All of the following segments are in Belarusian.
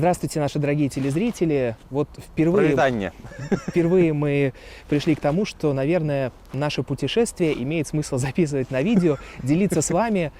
Здравствуйте, наши дорогие телезрители. Вот впервые мы пришли к тому, что, наверное, наше путешествие имеет смысл записывать на видео, делиться с вами.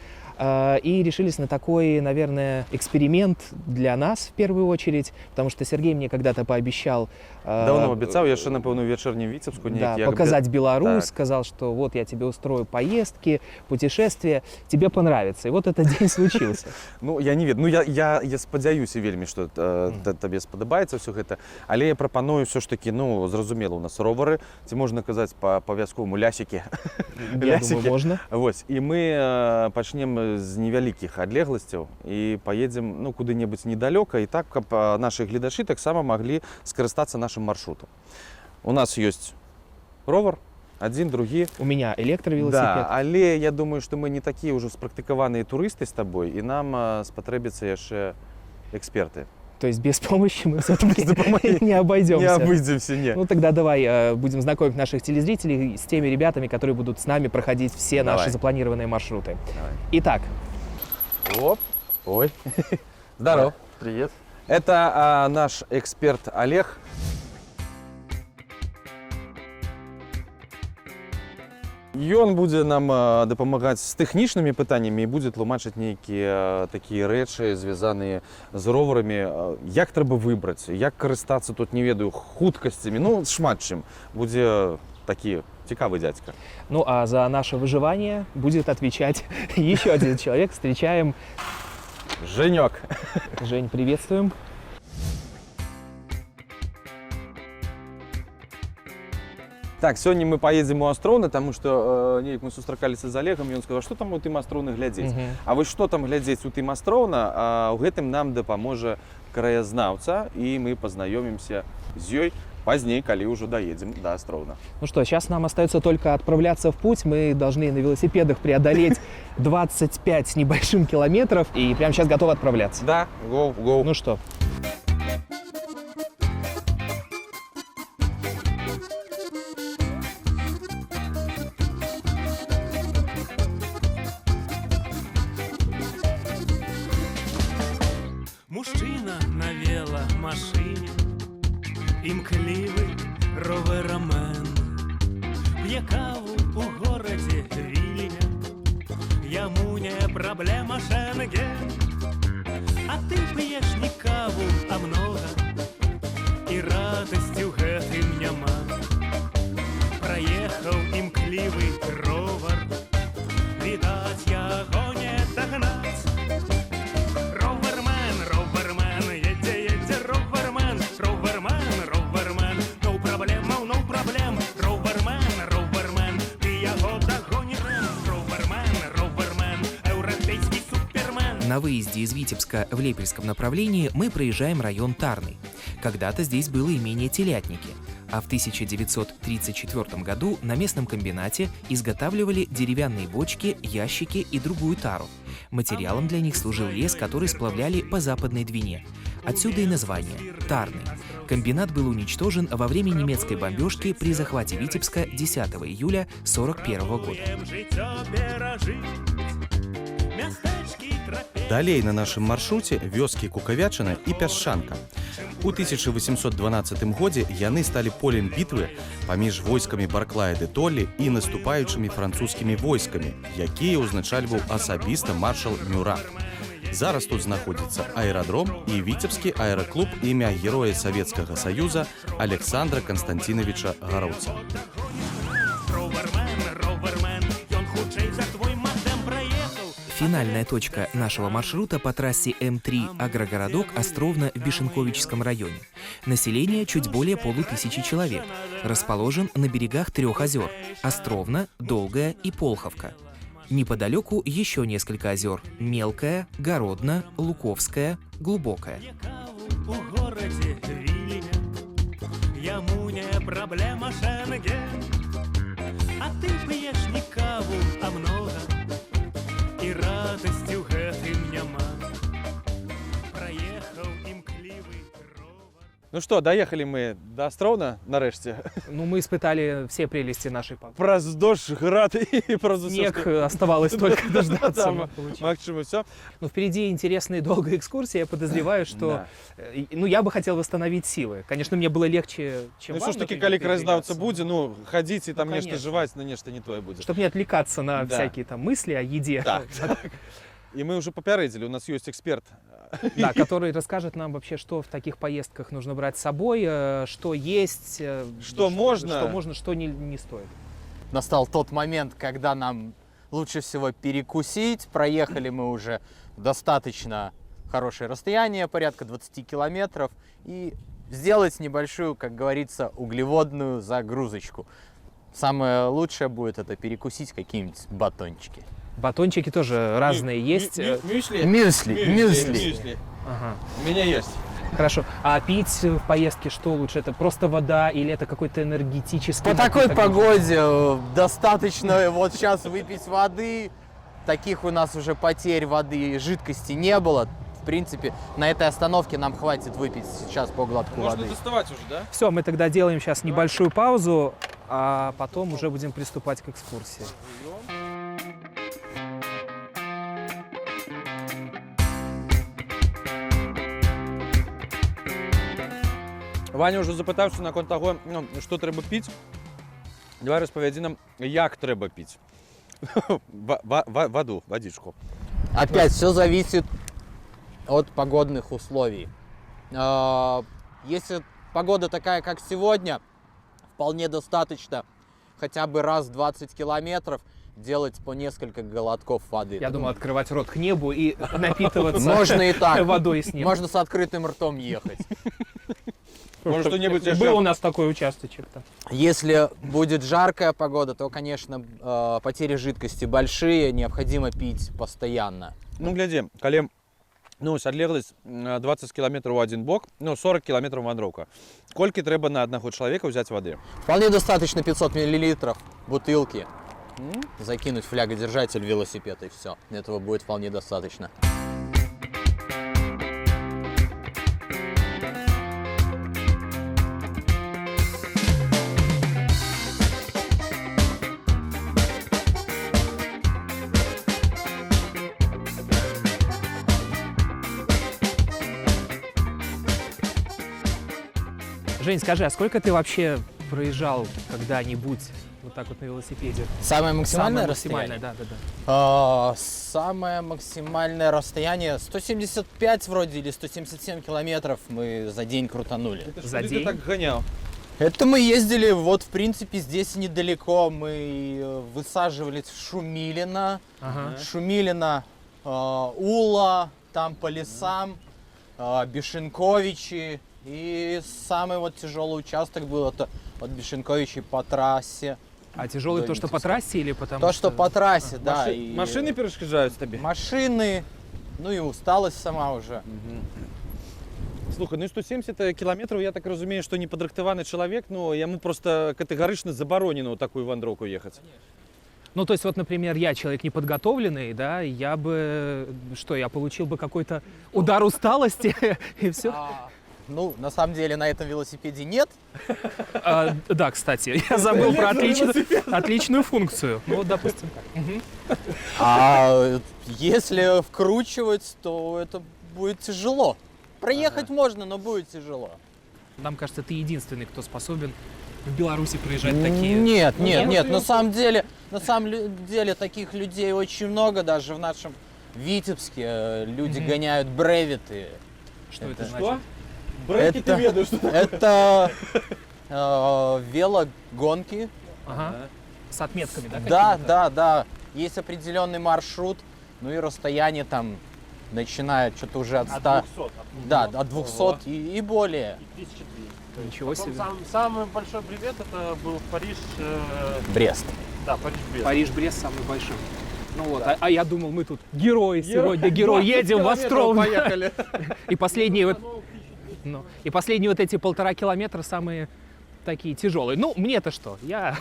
И решились на такой, наверное, эксперимент для нас в первую очередь, потому что Сергей мне когда-то пообещал... Давно обещал, я еще, напевно, в вечернем Витебску. Да, показать Беларусь, сказал, что вот я тебе устрою поездки, путешествия, тебе понравится. И вот этот день случился. Ну, я не ведаю. Ну, я спадзяюся вельмі, што табе спадабаецца ўсё гэта. Але я прапаную ўсё ж такі, ну, зразумела, у нас ровары, ці можна казаць па-вязковаму лясікі. Я думаю, можна. Вось, і мы пачнем з невялікіх адлегласцяў і поедзем, ну, куды-небудзь недалёка, і так, каб нашы гледачы таксама маглі скарыстацца нашим маршрутам. У нас ёсць ровар, один, другі. У меня электровелосипед. Да, але я думаю, што мы не такія ўжо спрактыкаваныя турысты з табой, і нам спатрэбіцца яшчэ эксперты. То есть без помощи мы все-таки не обойдемся. Не обойдемся, нет. Ну тогда давай будем знакомить наших телезрителей с теми ребятами, которые будут с нами проходить все наши запланированные маршруты. Давай. Итак. Оп. Ой. Здорово. Привет. Это наш эксперт Олег. Ён будзе нам дапамагаць з тэхнічнымі пытаннямі і будзе тлумачыць нейкія такія рэчы, звязаныя з роварамі. Як трэба выбраць, як карыстацца тут, не ведаю, хуткасцямі, ну, шмат чым. Будзе такі цікавы дядька. Ну, а за наше выживание будет отвечать еще один человек. Встречаем... Женек. Жень, приветствуем. Так, сёння мы поедем у Астроўна, таму што неяк мы сустракаліся з Олегам, і ён сказаў, што там у тым Астроўна глядзець. А вось што там глядзець у тым Астроўна, у гэтым нам дапаможа краязнаўца, і мы пазнаёмімся з ёй пазней, калі ўжо доедем до Астроўна. Ну что, сейчас нам остается только отправляться в путь. Мы должны на велосипедах преодолеть 25 с небольшим километров, и прямо сейчас готовы отправляться. Да, go. Ну что? Мужчина на веломашині, імклівий роверамен, п'є каву у городі Вільня, яму не проблема Шенген. А ти п'єш не каву, а много, і радості в гэтым няма. Проехав імклівий ровар, відаць, яго не догнать. На выезде из Витебска в Лепельском направлении мы проезжаем район Тарный. Когда-то здесь было имение Телятники, а в 1934 году на местном комбинате изготавливали деревянные бочки, ящики и другую тару. Материалом для них служил лес, который сплавляли по Западной Двине. Отсюда и название – Тарный. Комбинат был уничтожен во время немецкой бомбежки при захвате Витебска 10 июля 1941 года. Далей на нашым маршруце вёскі Кукавячына і Пясчанка. У 1812 годзе яны сталі полем бітвы паміж войскамі Барклая де Толлі і наступаючымі французскімі войскамі, якія ўзначальваў асабіста маршал Мюрат. Зараз тут знаходзіцца аэрадром і віцебскі аэраклуб імя героя Савецкага Саюза Александра Константиновича Гараўца. Финальная точка нашего маршрута по трассе М3 агрогородок Островно в Бешенковичском районе. Население чуть более 500 человек. Расположен на берегах 3 озер – Островно, Долгое и Полховка. Неподалеку еще несколько озер – Мелкое, Городно, Луковское, Глубокое. А ты п'єш не каву, а много, і радості в гэтым няма. Проехав імклівий ровар. Ну что, доехали мы до Островна, нарешті. Ну, мы испытали все прелести нашей погоды. Праз дождь, град и праз Снег оставалось только дождаться. Да, мы получили. Максимум все. Ну, впереди интересная и долгая экскурсия. Я подозреваю, что ну, я бы хотел восстановить силы. Конечно, мне было легче, чем Ну вам, все ж таки, например, коли раздаваться передвигаться. будет, ну, ходить и там Ну, нечто конечно. жевать, но нечто не то будет. Чтобы не отвлекаться на Да. всякие там мысли о еде. Так. И мы уже попередили, у нас есть эксперт. Да, который расскажет нам вообще, что в таких поездках нужно брать с собой, что есть, Что можно. что не стоит. Настал тот момент, когда нам лучше всего перекусить. Проехали мы уже достаточно хорошее расстояние, порядка 20 километров, и сделать небольшую, как говорится, углеводную загрузочку. Самое лучшее будет это перекусить какие-нибудь батончики. Батончики тоже разные есть. Мюсли? Мюсли. Ага. У меня есть. Хорошо. А пить в поездке что лучше? Это просто вода или это какой-то энергетический По такой напиток? погоде достаточно вот сейчас выпить воды. Таких у нас уже потерь воды и жидкости не было. В принципе, на этой остановке нам хватит выпить сейчас по глотку Можно воды. доставать уже, да? Все, мы тогда делаем сейчас небольшую паузу, а потом уже будем приступать к экскурсии. Ваня уже запытаўся наконт таго, ну, што трэба піць. Давай распавядзі нам, як трэба піць. Воду, водичку. Опять все зависит от погодных условий. Если погода такая, как сегодня, вполне достаточно хотя бы раз в 20 километров делать по несколько глотков воды. Я думаю, открывать рот к небу и напитываться Можно и так. водой с неба. Можно с открытым ртом ехать. Может, что-нибудь Был еще? у нас такой участочек там. Если будет жаркая погода, то, конечно, потери жидкости большие, необходимо пить постоянно. Ну, гляди, калі ну, адлегласць 20 километров у один бок, ну, 40 километров вандроўка. Колькі трэба на одного человека взять воды? Вполне достаточно 500 миллилитров бутылки. Закинуть флягодержатель в велосипед, и все. Этого будет вполне достаточно. Жень, скажи, а сколько ты вообще проезжал когда-нибудь вот так вот на велосипеде? Самое максимальное Самое расстояние? максимальное, да. Самое максимальное расстояние 175 вроде или 177 километров мы за день крутанули. За Ты день? так гонял. Это мы ездили вот в принципе здесь недалеко. Мы высаживались в Шумилино. Ага. Шумилино, Ула, там по лесам, Бешенковичи. И самый вот тяжелый участок был это от Бешенковичей по трассе. А тяжелый то, что по трассе или потому То, что по трассе, да. и Машины перешкоджаюць табе? машины, ну и усталость сама уже. Слухай, ну і 170 километров, я так разумею, что непадрыхтаваны чалавек, ну, яму просто катэгарычна забаронена ў такую вандроўку ехаць. Ну, то есть, вот, например, я человек неподготовленный, да, я бы, что, я получил бы какой-то удар усталости, и все. Ну, на самом деле, на этом велосипеде нет. Да, кстати, я забыл про отличную функцию. Ну, вот, допустим, так. А если вкручивать, то это будет тяжело. Проехать можно, но будет тяжело. Нам кажется, ты единственный, кто способен в Беларуси проезжать такие. Нет, нет, нет. На самом деле таких людей очень много. Даже в нашем Витебске люди гоняют бревиты. Что это значит? Это велогонки. Ага. С отметками, да? Да, какими-то? да. Есть определенный маршрут, ну и расстояние там начинает что-то уже от 100. От 200. Да, от 200 и более. 1002. Ничего Потом себе. самый большой бревет это был Париж. Брест. Да, Париж-Брест. Париж-Брест самый большой. Ну вот, а я думал, мы тут герои сегодня, герои, едем в Островно. Поехали. И последние вот, ну, и последние вот эти 1,5 километра самые такие тяжелые. Ну, мне-то что? Я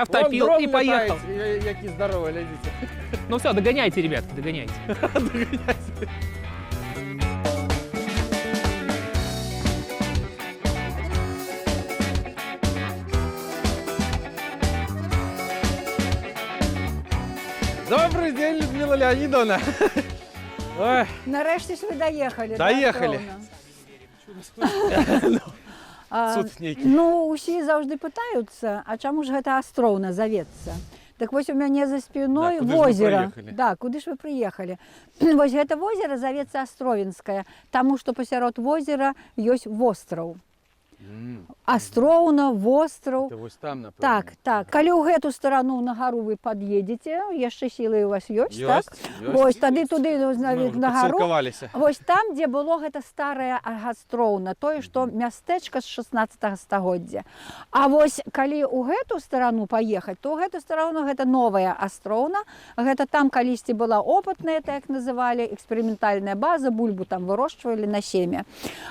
втопил и поехал. Які здорові, глядите. Ну все, догоняйте, ребятки, догоняйте. Добрый день, Людмила Леонидовна. Ой, Нарешті ж ви доїхали. Доїхали. Астроўна. Суд нейкі. Ну, усі завжди питаються, а чому ж гэта Астроўна завецца? Так вось у мяне за спиной Да, куды ж вы возера. прыехалі? Да, куды ж вы прыехалі? Вось гэта возера завецца Астровенскае, таму што пасярод возера ёсць востраў. Астроўна, востраў. Это вось там, напэўна. Так, так. Калі ў гэту старану на гару вы пад'едзеце, яшчэ сілы у вас ёсць, так? Вось тады туды на гару. Пацыркаваліся. Вось там, дзе было гэта старая Астроўна, тое, што мястэчка з 16 стагоддзя. А вось калі ў гэту старану паехаць, то ў гэту старану гэта новая Астроўна. Гэта там калісьці была опытная, так называлі, эксперыментальная база, бульбу там вырошчвалі на семя.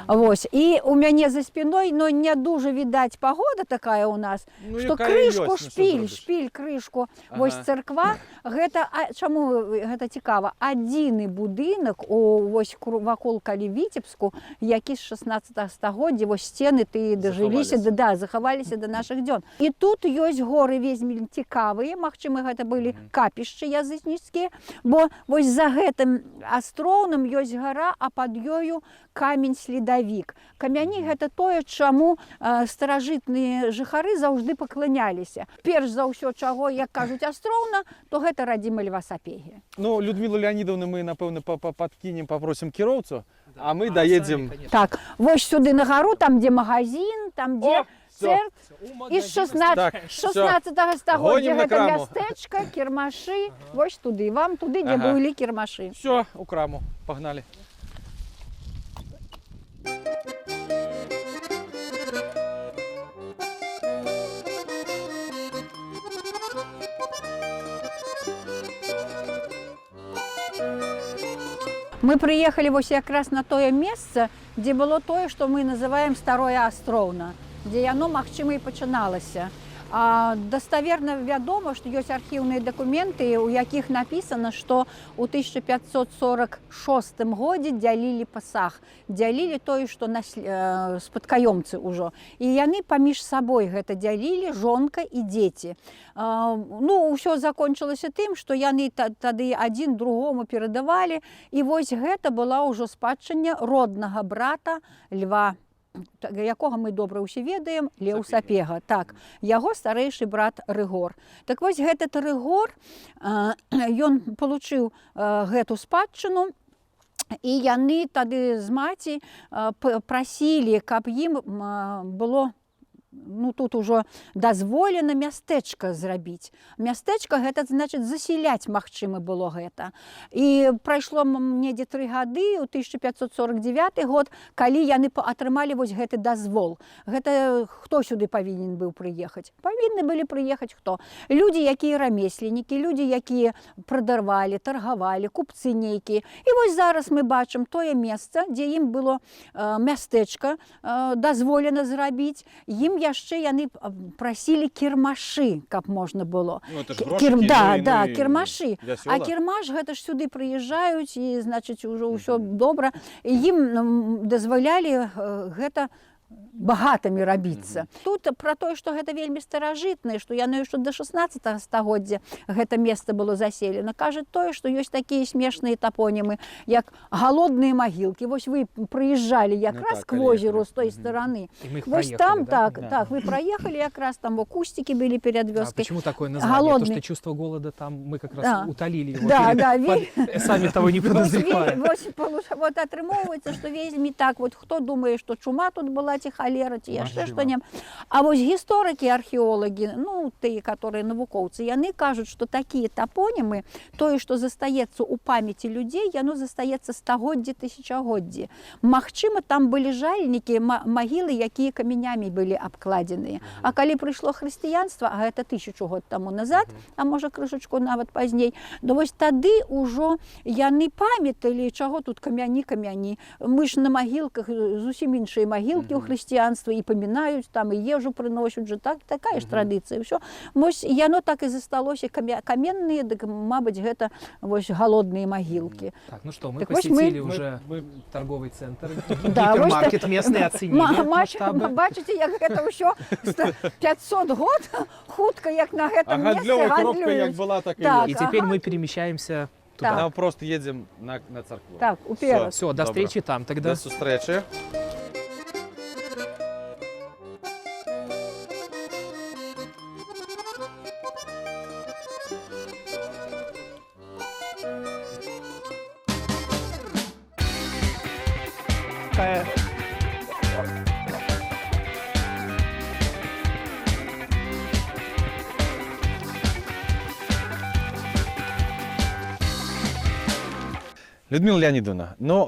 Вось. І у мяне за спиной, но не дуже відаць пагода такая у нас, Ну, што якая крышку, ёсць, ну, што шпіль, крышку, Ага. вось царква, гэта, чаму гэта цікава, адзіны будынак вось вакол калі Віцебску, які з 16 стагоддзя, вось сцены ты дажыліся, захаваліся да нашых дзён. І тут ёсць горы вельмі цікавыя, магчыма, гэта былі капішчы язычніцкія, бо вось за гэтым Астроўным ёсць гара, а пад ёю камень-следавік. Камяні гэта тое, чаму старажытныя жыхары заўжды пакланяліся. Перш за ўсё, чаго, як кажуць, Астроўна, то гэта радзіма Льва Сапегі. Ну, Людмилу Леонидовну мы, напэўна, подкинем, попросим кіроўцу, а мы доедем. Так, вось сюды на гару, там, дзе магазин, там, дзе церкв. І з 16 стагоддзя Гонім на гэта краму. мястэчка, кірмашы, вось туды, вам туды, дзе Ага. былі кірмашы. Все, у краму, погнали. Мы прыехалі вось якраз на тое месца, дзе было тое, што мы называем старое Астроўна, дзе яно, магчыма, і пачыналася. Даставерна вядома, што ёсць архіўныя дакументы, у якіх напісана, што ў 1546 годзе дзялілі пасаг, дзялілі тое, што спадкаёмцы ўжо. І яны паміж сабой гэта дзялілі, жонка і дзеці. Ну, ўсё закончылася тым, што яны тады адзін другому перадавалі, і вось гэта была ўжо спадчына роднага брата Льва, якога мы добра ўсе ведаем, Леў Сапега. Так, яго старэйшы брат Рыгор. Так вось гэты Рыгор, ён получыў гэту спадчыну, і яны тады з маці прасілі, каб ім было, ну, тут ужо дазволена мястэчка зрабіць. Мястэчка, гэта, значыць, засяляць, магчыма, было гэта. І прайшло недзе 3 гады, у 1549 год, калі яны атрымалі вось гэты дазвол. Гэта хто сюды павінен быў прыехаць? Павінны былі прыехаць хто? Людзі, якія рамесленнікі, людзі, якія прадарвалі, таргавалі, купцы нейкія. І вось зараз мы бачым тое месца, дзе ім было мястэчка дазволена зрабіць. Ім яшчэ яны прасілі кірмашы, каб можна было. Ну, это ж грошыкі, Да, кірмашы. вясёла. А кірмаш гэта ж сюды прыязджаюць, і, значыць, ужо ўсё добра. Ім дазвалялі гэта багатымі рабіцца. Тут пра тое, што гэта вельмі старажытнае, што яно яшчэ да 16 стагоддзя гэта месца было заселена. Кажа тое, што ёсць такія смешныя тапонімы, як галодныя магілкі. Вось вы прыязджалі якраз так, к возеру з той стороны. Вось там, так, вы проехали якраз, там кустики были перед А вёской. почему такое название? Голодный. То, что чувство голода там мы как раз Да. утолили его. Да, Сами того не подозревая. Вот атрымоўваецца, што вельмі так, вот хто думае, што чума тут была, ці халера, ці яшчэ што-небудзь. А вось гісторыкі, археолагі, ну, тыя, которые навукоўцы, яны кажуць, што такія тапонімы, тое, што застаецца ў памяці людзей, яно застаецца стагоддзі, тысячагоддзі. Магчыма, там былі жальнікі, магілы, якія камянямі былі абкладзеныя. А калі прыйшло хрысціянства, а гэта 1000 год таму назад, а можа крышачку нават пазней, то вось тады ўжо яны памяталі, чаго тут камяні. Мы ж на магілках, зусім іншыя магілкі ў хрысціянства і памінаюць там і ежу прыносяць же такая ж традыцыя ўсё вось яно так і засталося каменныя дык мабыць гэта вось галодныя магілкі. Так, ну что, мы Так вот посетили мы- уже торговый центр, Да, вот гипермаркет местный оценили масштабы. Бачыце, як гэта ўсё 500 год хутка як на А гэтым месцы гандлёвая коробка як гандлююць. была, так і Так. ёсць. И теперь Ага. мы перемещаемся туда. Так. Нам просто едем на церкву. Так, уперед. Все, до Добре. встречи там тогда. До зустрічі. Такая Людмила Леонидовна, ну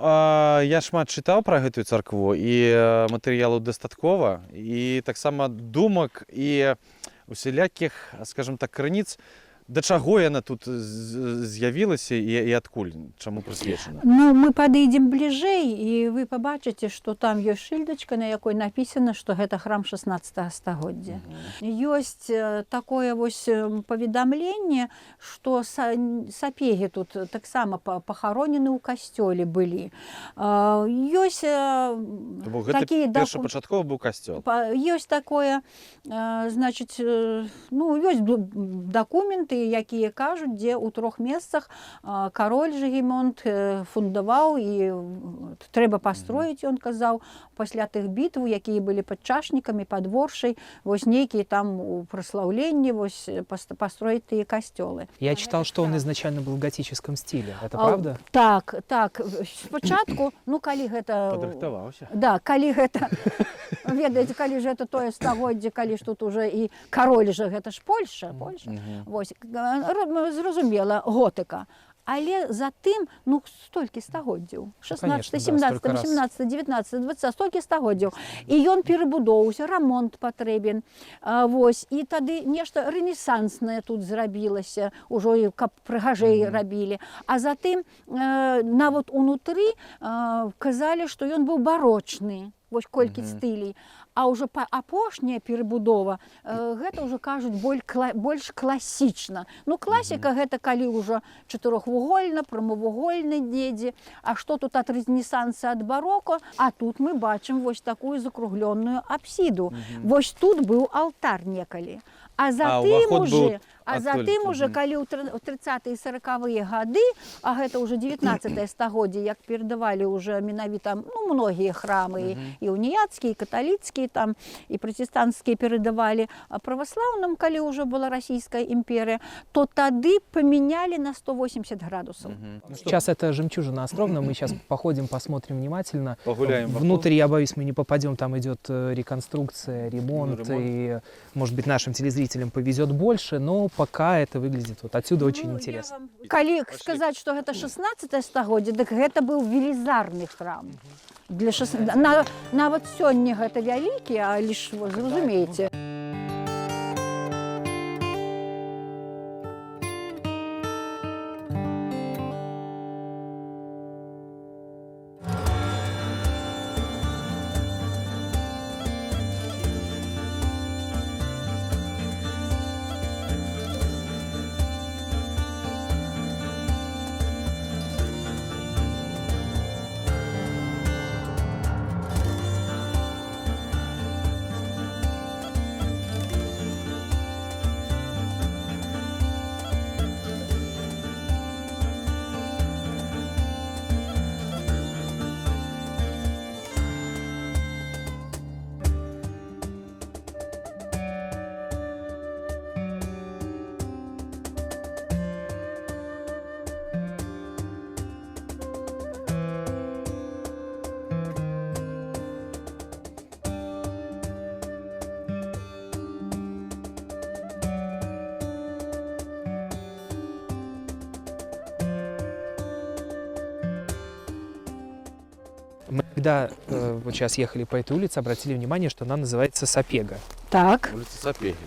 я шмат чытаў пра гэтую царкву і матэрыялаў дастаткова і таксама думак і усялякіх, скажем так, крыніц, да чаго яна тут з'явілася і адкуль, чаму прысвечана? Ну, мы падыдзем бліжэй і вы пабачыце, што там ёсць шыльдачка, на якой напісана, што гэта храм 16 стагоддзя. Ёсць такое вось паведамленне, што сапегі тут таксама пахаронены ў касцёле былі. Ёсць Гэта такія першапачаткова быў касцёл. ёсць такое, значыць, ну, ёсць дакументы, якія кажуць, дзе ў 3 месцах кароль Жыгімонт фундаваў і трэба пастроіць, ён казаў, пасля тых бітв, якія былі пад чашнікамі, пад Воршай, вось нейкія там у праслаўленні вось пастроіць тыя касцёлы. Я читал, что он изначально был в готическом стиле. Это правда? Так, так. Спачатку, ну калі гэта... Падрыхтаваўся. Да, калі гэта, ведаеце, калі ж гэта тое стагоддзе, калі ж тут уже і кароль жа, гэта ж Польша, вось, зразумела, готыка. Але затым, ну, столькі стагоддзяў. 16, конечно, 17, да, столько 18, 19, 20, столькі стагоддзяў. І ён перабудоўся, ремонт патрэбен. Вось, і тады нешта рэнесанснае тут зрабілася, ужо каб прыгажэй рабілі. А затым нават унутры казалі, што ён быў барочны. Вось колькі стылей. А ўжо апошняя перабудова, гэта ўжо кажуць больш класічна. Ну, класіка гэта калі ўжо чатырохвугольна, прамавугольна недзе. А што тут ад рэнесанса, ад бароко? А тут мы бачым вось такую закругленную апсіду. Вось тут быў алтар некалі. А затым уже, калі ў 30-е і 40-е гады, а гэта ўжо 19-е стагоддзе, як перадавалі ўжо менавіта, ну, многія храмы, і уніяцкія, і каталіцкія, там, і пратэстанцкія перадавалі праваслаўным, калі ўжо была Расійская імперія, то тады памянялі на 180 градусаў. Сейчас это жемчужина островна, мы сейчас походим, посмотрим внимательно. Погуляем вокруг. Внутрь, я боюсь, мы не попадем, там идет реконструкция, ремонт, и, может быть, нашим телезрителям повезет больше, но пока это выглядит вот отсюда очень интересно. Калі сказаць, што гэта 16 стагоддзе, дык гэта быў велізарны храм. Нават сёння гэта вялікі, але ж вы зразумееце. Мы когда вот сейчас ехали по этой улице, обратили внимание, что она называется Сапега. Так. Улица Сапегина.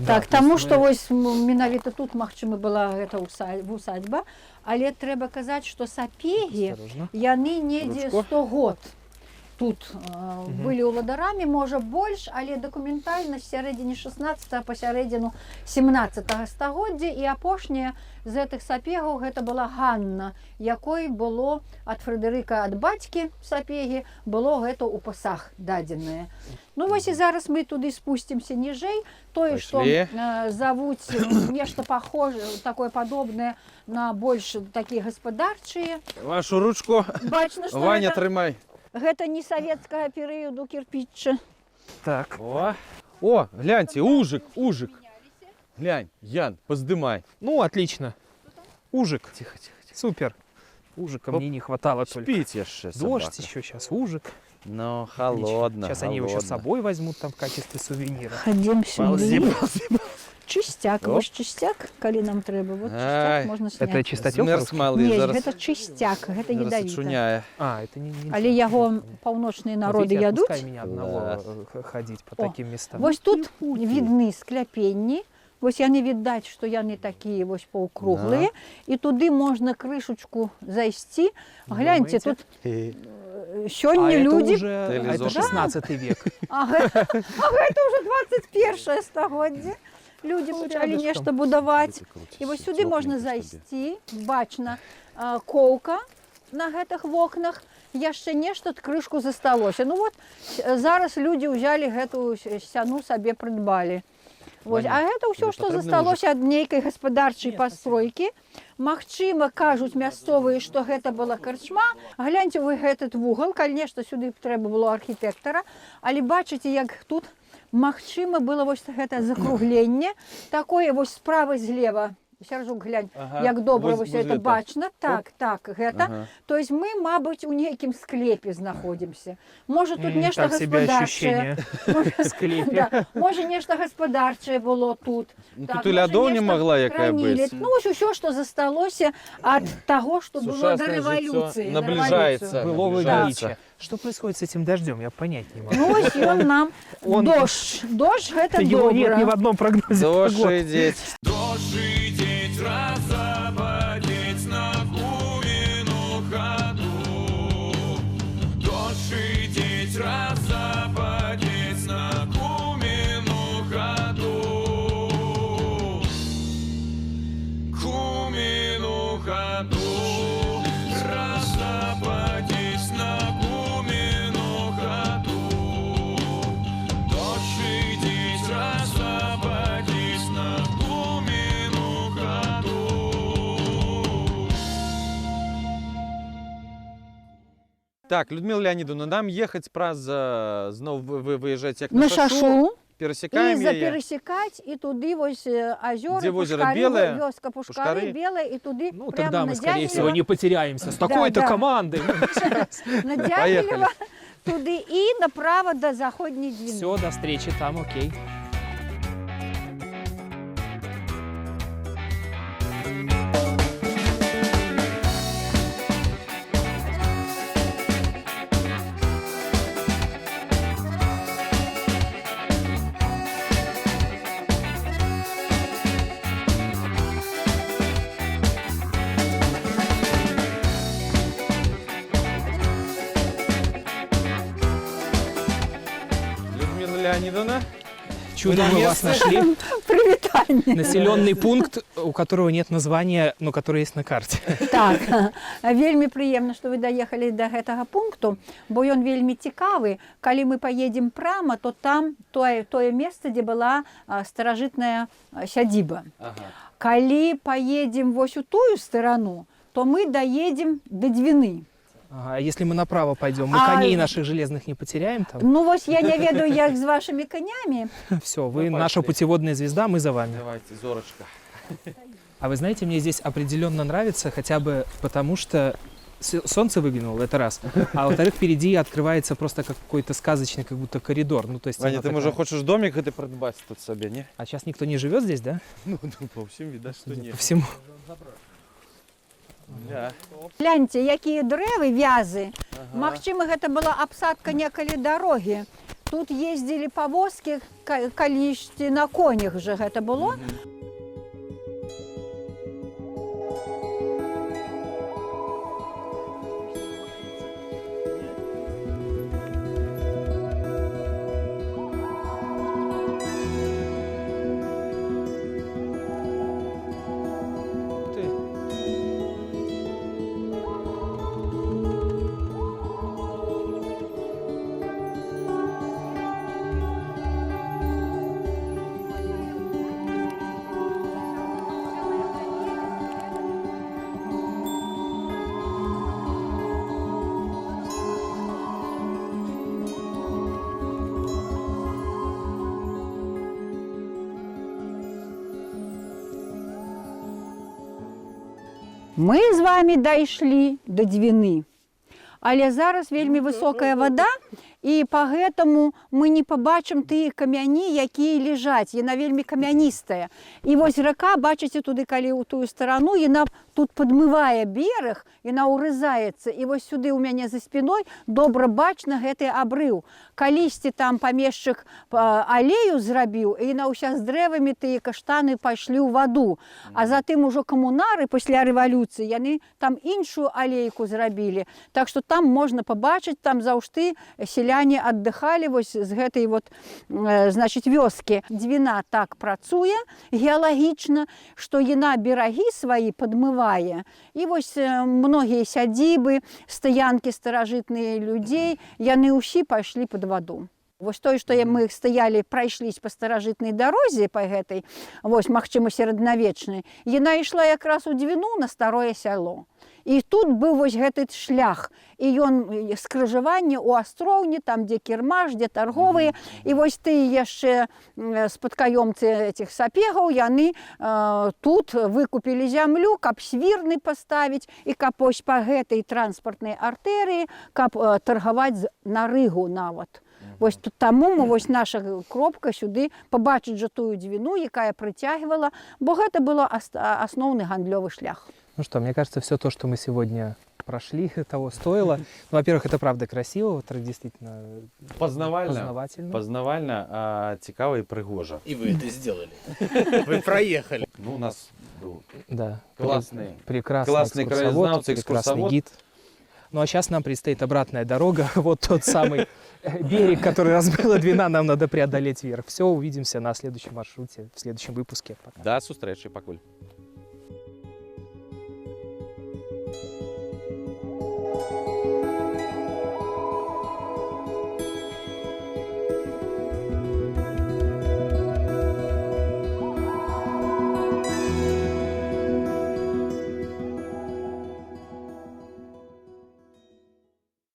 Так, таму што вось менавіта тут, магчыма, была гэта усадьба, але трэба казаць, што сапегі, Осторожно. яны недзе 100 год. тут былі ўладарамі, можа больш, але дакументальна з сярэдзіны 16 па сярэдзіну 17 стагоддзя, і апошняя з гэтых сапегаў гэта была Ганна, якой было ад Фрэдэрыка, ад бацькі сапегі, было гэта ў пасаг дадзенае. Ну вось і зараз мы туды спусцімся ніжэй, тое, што завуць нешта пахожае, такое падобнае на больш такія гаспадарчыя. Вашу ручку, Бачна, што Ваня, гэта... трымай. Гэта не савецкага перыяду кірпічча. Так. О, гляньте, ужик. Глянь, Ян, поздымай. Ну, отлично. Ужик. Тихо. Супер. Ужика мне не хватало только. Спите еще, Дождь еще сейчас, ужик. Но холодно. Сейчас они его еще с собой возьмут там в качестве сувенира. Ходім Ползи. сюди. Чистяк, вось чистяк, калі нам трэба. Вот чистяк можна Это сняць. чистотел? Змерз малый, Не, зараз. гэта чистяк, гэта ядавіта. Чуняя. А, это не... Але яго паўночныя народы ядуць. Пускай меня одного ходить по таким местам. Вось тут видны скляпенні. Вось яны відаць, што яны такія вось паўкруглыя. І туды можна крышачку зайсці. Гляньте, тут сёння людзі... Это 16 век. А гэта ўжо 21 стагоддзе. Людзі пачалі нешта будаваць. І вось сюды можна зайсці. Бачна коўка на гэтых вокнах. Яшчэ нешта крышку засталося. Ну вот зараз людзі ўзялі гэтую сцяну сабе прыдбалі. Вось, а гэта ўсё, што засталося ад нейкай гаспадарчай пастройкі. Магчыма, кажуць мясцовыя, што гэта была карчма. Гляньце вы гэтый вугал, конечно, сюды трэба было архітэктара, але бачыце, як тут магчыма было вось гэта закругленне, такое вось справа злева. Сяржук, глянь, як добра вось это бачна. Так, гэта. То есть мы, мабыць, у нейкім склепе знаходзімся. Можа, тут нешта гаспадарчае. Можа, нешта гаспадарчае было тут. Тут і лядоўня могла якая быць. Ну, вось усё, што засталося ад таго, што было да рэвалюцыі. Наближается. Былого величия. Что происходит с этим дождем? Я понять не могу. Ну, вось ён нам дождь. Дождь гэта Его нет ни в добра. одном прогнозе. Дождь идет. Западеть на Кумину ходу. Дождь идеть, западеть на Кумину ходу. Кумину ходу. Западеть на Кумину ходу. Дождь идеть, западеть на Кумину ходу. Так, Людмила Леонидовна, нам ехать праз зноў вы выезжаете як На шашу. І пересекаем яе. пересекаць, і туды вось азёры, Дзе возера Пушкары, белае? вёска Пушкары, белая, і туды Ну, прямо тогда на мы, скорее всего, Дягилева. не потеряемся. С такой-то да. командой. На Дягилева, туды і направо до заходняй Двины. Все, до встречи там, окей. Людмила Леонидовна. Чудом мы вас нашли. Прывітанне. Населенный пункт, у которого нет названия, но который есть на карте. Так, вельмі прыемна, што вы даехалі да гэтага пункту, бо ён вельмі цікавы. Калі мы паедзем прама, то там тое месца, дзе была старажытная сядзіба. Калі паедзем вось у тую старану, то мы даедзем да Двины. А если мы направо пойдем, мы коней наших железных не потеряем там? Ну вось я не ведаю, як з вашими конями. Все, вы наша путеводная звезда, мы за вами. Давайте, Зорочка. А вы знаете, мне здесь определенно нравится, хотя бы потому что солнце выглянуло, это раз. А во-вторых, впереди открывается просто какой-то сказочный, как будто коридор. Ну, то есть Ваня, она ты, такая- может, хочешь домик это придбать тут себе, не? А сейчас никто не живет здесь, да? Ну, по всем видно, что нет. По всему. Да. Гляньте, якія дрэвы, вязы. Магчыма, гэта была абсадка некалі дарогі. Тут ездзілі павозкі, калісьці на конях жа гэта было. Мы з вами дайшлі да Двіны. Але зараз вельмі высокая вода, і пагэтаму мы не пабачым тыя камяні, якія ляжаць. Яна вельмі камяністая. І вось рака, бачыце туды, калі ў тую старану, яна тут падмывае бераг, яна ўрызаецца. І вось сюды ў мяне за спіной добра бачна гэты абрыў. Калісьці там памешчык алею зрабіў, і яна ўся з дрэвамі тыя каштаны пайшлі ў ваду. А затым ужо камунары пасля рэвалюцыі, яны там іншую алейку зрабілі. Так што там можна пабачыць, там заўжды сяляне аддыхалі вось з гэтай вот, значыць, вёскі. Двіна так працуе геалагічна, што яна берагі свае падмывае. І вось многія сядзібы, стаянкі старажытныя людзей, яны ўсе пайшлі пад ваду. Вось тое, што мы стаялі, прайшліся па старажытнай дарозе па гэтай, вось, магчыма, сярэднавечнай, яна ішла якраз у Двіну на старое сяло. І тут быў вось гэты шлях, і ён скрыжаванне ў астроўні, там, дзе кірмаш, дзе тарговыя, і вось тыя яшчэ спадкаёмцы этих сапегаў, яны тут выкупілі зямлю, каб свірны паставіць, і каб вось па гэтай транспартнай артэрыі, каб таргаваць на Рыгу нават. Вось тут таму мы, вось наша кропка сюды пабачыць жа тую Двіну, якая прыцягвала, бо гэта было асноўны гандлёвы шлях. Ну что, мне кажется, все то, что мы сегодня прошли, того стоило. Ну, во-первых, это правда красиво, это действительно Познавально, цікаво і пригожа. И вы это сделали. Вы проехали. Ну, у нас был прекрасный классный краеведец, прекрасный гид. Ну а сейчас нам предстоит обратная дорога, вот тот самый берег, который размыла Двина, нам надо преодолеть вверх. Все, увидимся на следующем маршруте, в следующем выпуске. До зустрічі, пакуль.